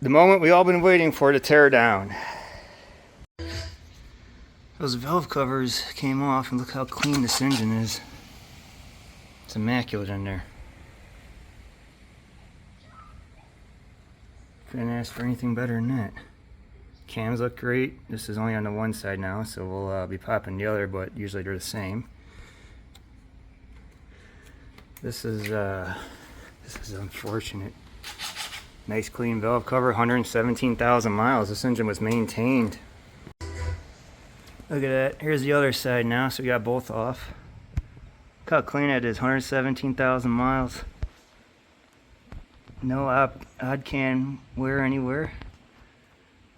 The moment we all been waiting for, to tear down. Those valve covers came off, and look how clean this engine is. It's immaculate in there. Couldn't ask for anything better than that. Cams look great. This is only on the one side now, so we'll be popping the other, but usually they're the same. This is unfortunate. Nice clean valve cover, 117,000 miles. This engine was maintained. Look at that. Here's the other side now, so we got both off. Look how clean it is, 117,000 miles. No odd can wear anywhere.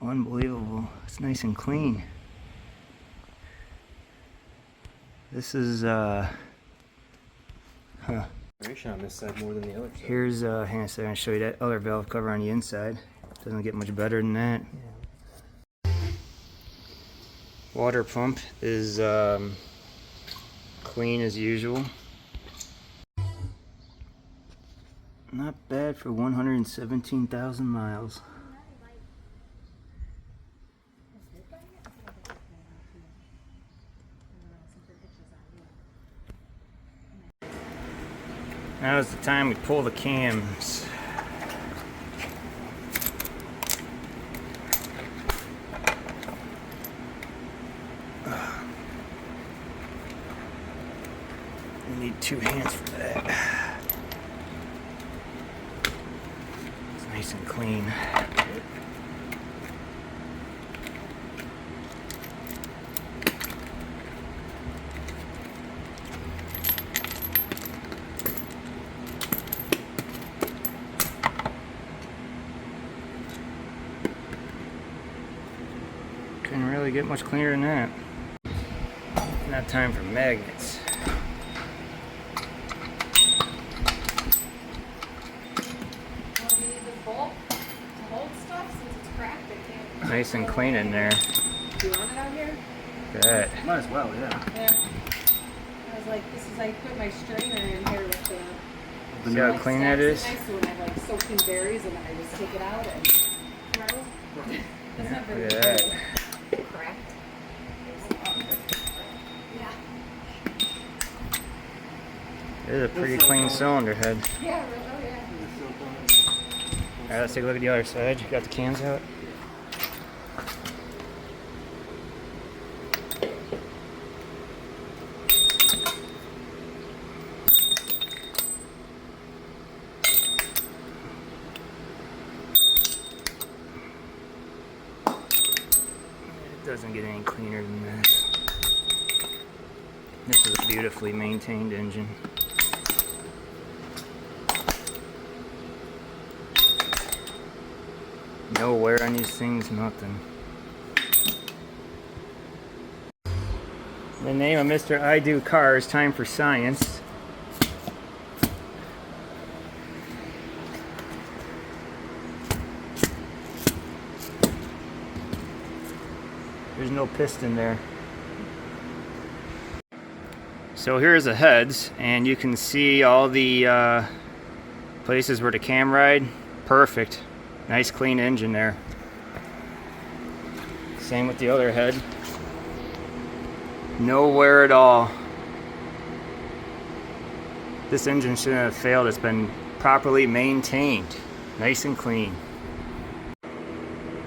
Unbelievable. It's nice and clean. This is on this side more than the other side. Here's hang on a second, I'll show you that other valve cover on the inside. Doesn't get much better than that. Yeah. Water pump is clean as usual. Not bad for 117,000 miles. Now is the time we pull the cams. We need 2 hands for that. It's nice and clean. Couldn't really get much cleaner than that. Now time for magnets. Nice and clean in there. Do you want it out here? Good. Might as well, yeah. Yeah. I was like, this is, I put my strainer in here with the... See how clean that is? It's nice when I like soaked in berries and then I just take it out and throw. That's not very Look at that. cracked. Yeah. This is a pretty clean cylinder head. Yeah, really, oh yeah. Alright, let's take a look at the other side. You got the cans out? It doesn't get any cleaner than this. This is a beautifully maintained engine. No wear on these things, nothing. In the name of Mr. I Do Cars, time for science. There's no piston there. So here's the heads, and you can see all the places where the cam ride. Perfect. Nice clean engine there. Same with the other head. No wear at all. This engine shouldn't have failed. It's been properly maintained. Nice and clean.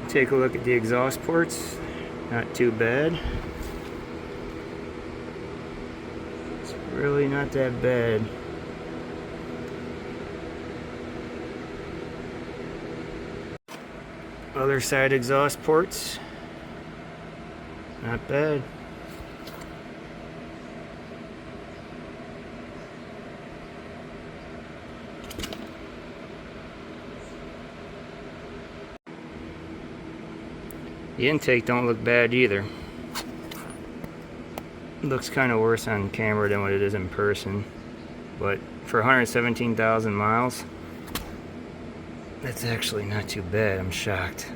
Take a look at the exhaust ports. Not too bad. It's really not that bad. Other side exhaust ports. Not bad. The intake don't look bad either. It looks kind of worse on camera than what it is in person, but for 117,000 miles, that's actually not too bad. I'm shocked.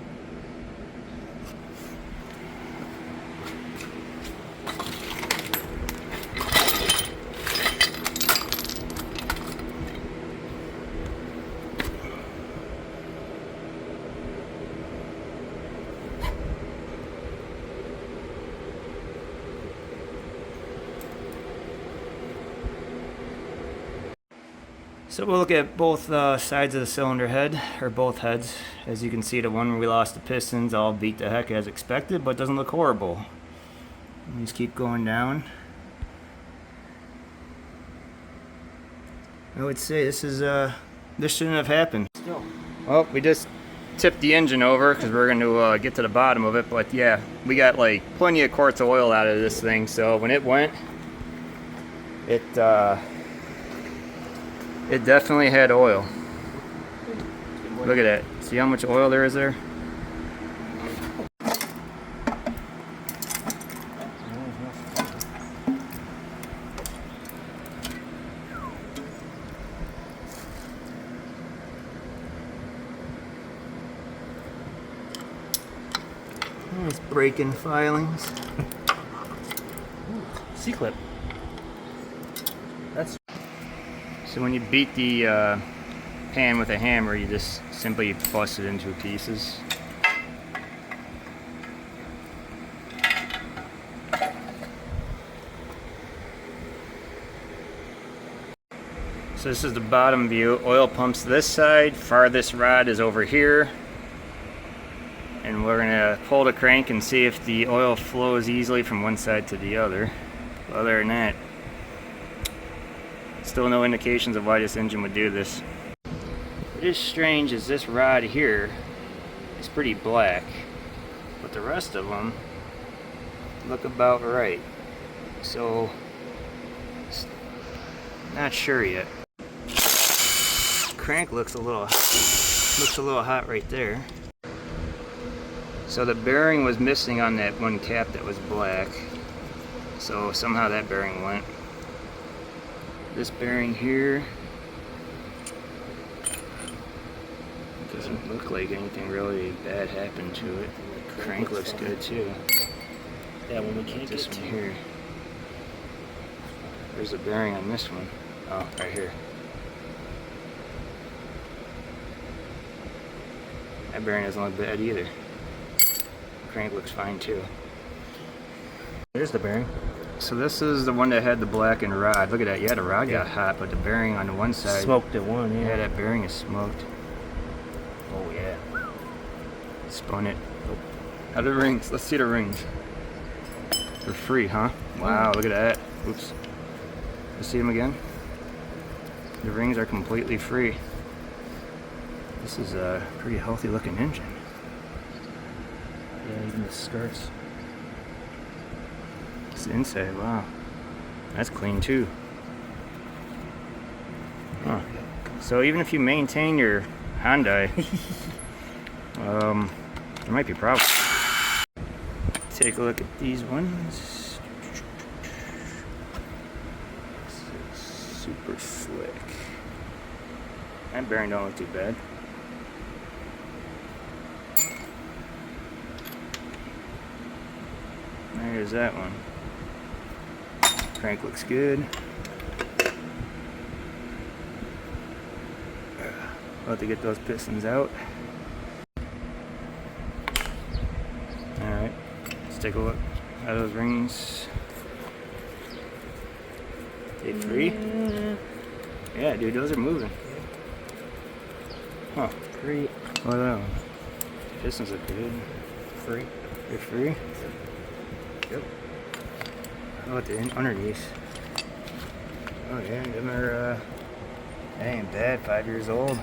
So we'll look at both sides of the cylinder head, or both heads. As you can see, the one where we lost the pistons all beat the heck as expected, but doesn't look horrible. Just keep going down. I would say this shouldn't have happened. Still. Well, we just tipped the engine over because we're going to get to the bottom of it, but yeah, we got like plenty of quarts of oil out of this thing, so when it went, it definitely had oil. Look at that. See how much oil there is there? Nice break-in filings. C-clip. That's So when you beat the pan with a hammer, you just simply bust it into pieces. So this is the bottom view. Oil pumps this side, farthest rod is over here. And we're gonna pull the crank and see if the oil flows easily from one side to the other. Other than that, still no indications of why this engine would do this. What is strange is this rod here is pretty black, but the rest of them look about right. So, not sure yet. Crank looks a little hot right there. So the bearing was missing on that one cap that was black. So somehow that bearing went. This bearing here doesn't look like anything really bad happened to it. Crank looks good too. yeah. When we can't This get one to here. There's a bearing on this one. Oh, right here. That bearing doesn't look bad either. Crank looks fine too. There's the bearing. So this is the one that had the blackened rod. Look at that. Yeah, the rod got hot, but the bearing on the one side. Smoked at one. Yeah, Yeah. that bearing is smoked. Oh yeah. Spun it. How are the rings? Let's see the rings. They're free, huh? Wow, look at that. Oops. Let's see them again. The rings are completely free. This is a pretty healthy looking engine. Yeah, even the skirts. It's the inside, wow. That's clean too. Huh. So even if you maintain your Hyundai, there might be problems. Take a look at these ones. This is super slick. That bearing don't look too bad. There's that one. Crank looks good. We'll have to get those pistons out. Alright, let's take a look at those rings. They free? Yeah, dude, those are moving. Huh. Free. What are those? Pistons look good. Free. They're free? Yep. How about the underneath? Oh yeah, them are, they ain't bad, 5 years old. Yeah,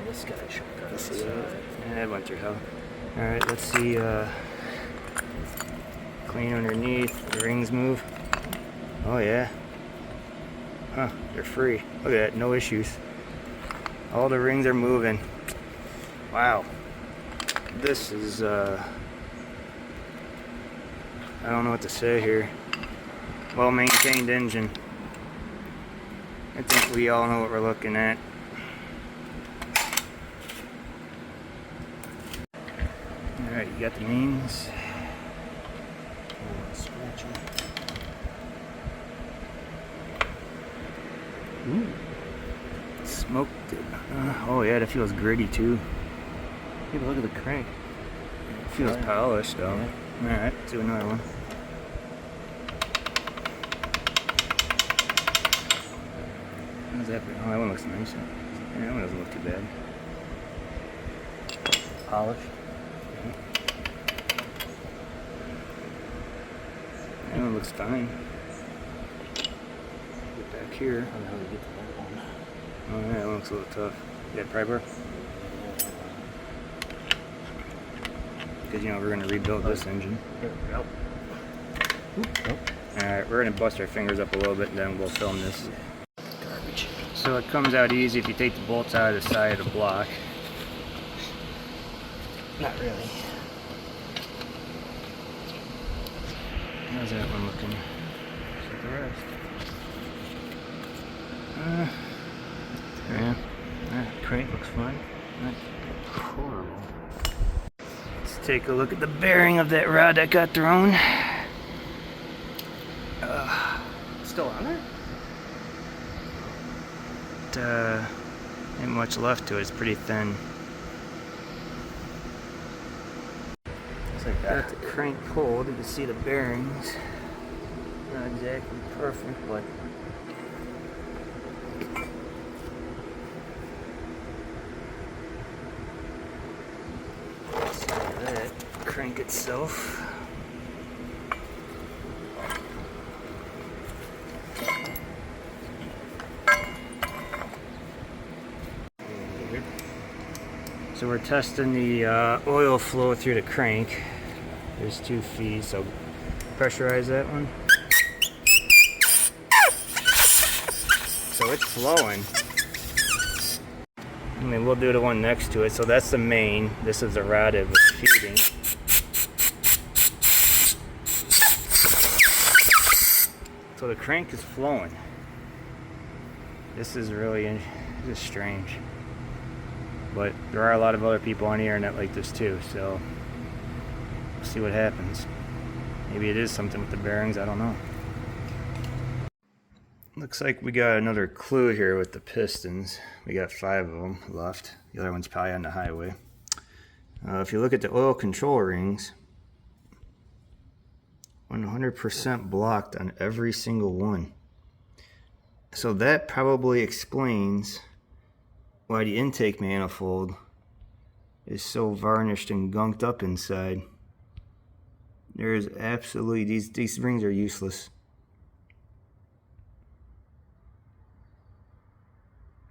this guy should go Let's see inside. that. Yeah, it went through hell. Alright, let's see, clean underneath, the rings move. Oh yeah. Huh, they're free. Look at that, no issues. All the rings are moving. Wow. This is, I don't know what to say here. Well maintained engine. I think we all know what we're looking at. Alright, you got the mains. Oh, scratch him. Ooh. Smoked it. Oh yeah, that feels gritty too. Yeah, but look at the crank. It feels polished though. Yeah. Alright, let's do another one. How's that? Oh, that one looks nice. Yeah, that one doesn't look too bad. Polished. That one looks fine. Get back here. I don't know how to get to that one. Oh yeah, that one looks a little tough. You got pry bar? Because you know we're gonna rebuild this engine. Here we go. Alright, we're gonna bust our fingers up a little bit and then we'll film this. Garbage. So it comes out easy if you take the bolts out of the side of the block. Not really. How's that one looking? Just like the rest. Yeah. Crank looks fine. Not horrible. Let's take a look at the bearing of that rod that got thrown. Still on there? Ain't much left to it. It's pretty thin. Looks like Got the crank pulled. You can see the bearings. Not exactly perfect, but let's see that crank itself. So we're testing the oil flow through the crank. There's 2 feet, so pressurize that one. So it's flowing. I mean, we'll do the one next to it. So that's the main. This is the rod it was feeding. So the crank is flowing. This is strange. But there are a lot of other people on the internet like this too, so we'll see what happens. Maybe it is something with the bearings, I don't know. Looks like we got another clue here with the pistons. We got 5 of them left. The other one's probably on the highway. If you look at the oil control rings, 100% blocked on every single one. So that probably explains why the intake manifold is so varnished and gunked up inside. There is absolutely, these rings are useless.